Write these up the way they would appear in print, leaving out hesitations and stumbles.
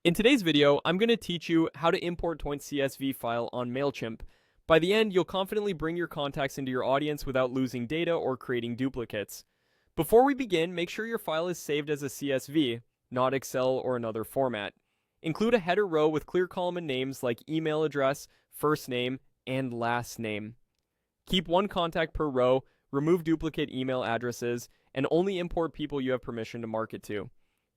In today's video, I'm going to teach you how to import .csv file on Mailchimp. By the end, you'll confidently bring your contacts into your audience without losing data or creating duplicates. Before we begin, make sure your file is saved as a CSV, not Excel or another format. Include a header row with clear column and names like email address, first name, and last name. Keep one contact per row, remove duplicate email addresses, and only import people you have permission to market to.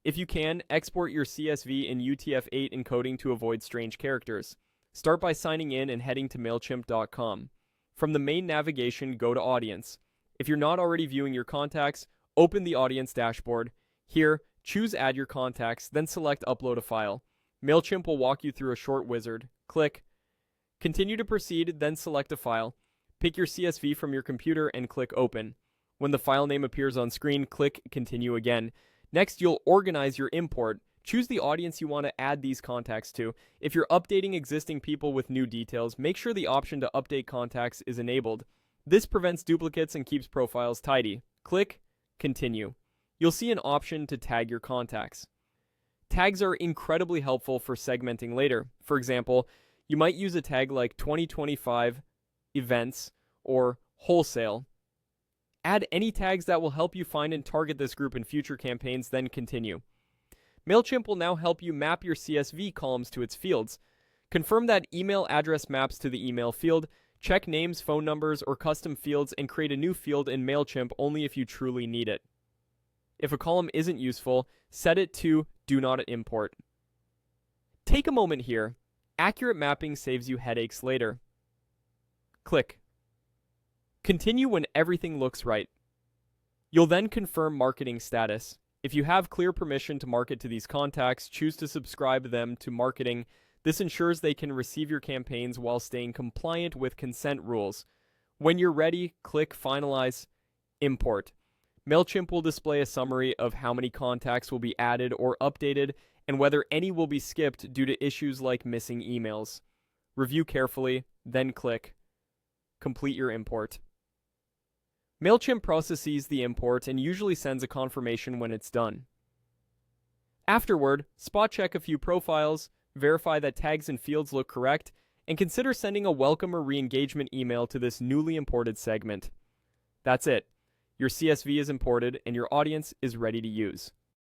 If you can, export your CSV in UTF-8 encoding to avoid strange characters. Start by signing in and heading to Mailchimp.com. From the main navigation, go to Audience. If you're not already viewing your contacts, open the Audience dashboard. Here, choose Add Your Contacts, then select Upload a File. Mailchimp will walk you through a short wizard. Click. Continue to proceed, then select a file. Pick your CSV from your computer and click Open. When the file name appears on screen, click Continue again. Next, you'll organize your import. Choose the audience you want to add these contacts to. If you're updating existing people with new details, make sure the option to update contacts is enabled. This prevents duplicates and keeps profiles tidy. Click Continue. You'll see an option to tag your contacts. Tags are incredibly helpful for segmenting later. For example, you might use a tag like 2025 events or wholesale. Add any tags that will help you find and target this group in future campaigns, then continue. Mailchimp will now help you map your CSV columns to its fields. Confirm that email address maps to the email field, check names, phone numbers, or custom fields, and create a new field in Mailchimp only if you truly need it. If a column isn't useful, set it to Do Not Import. Take a moment here. Accurate mapping saves you headaches later. Click. Continue when everything looks right. You'll then confirm marketing status. If you have clear permission to market to these contacts, choose to subscribe them to marketing. This ensures they can receive your campaigns while staying compliant with consent rules. When you're ready, click Finalize, Import. Mailchimp will display a summary of how many contacts will be added or updated and whether any will be skipped due to issues like missing emails. Review carefully, then click Complete your import. Mailchimp processes the import and usually sends a confirmation when it's done. Afterward, spot check a few profiles, verify that tags and fields look correct, and consider sending a welcome or re-engagement email to this newly imported segment. That's it. Your CSV is imported and your audience is ready to use.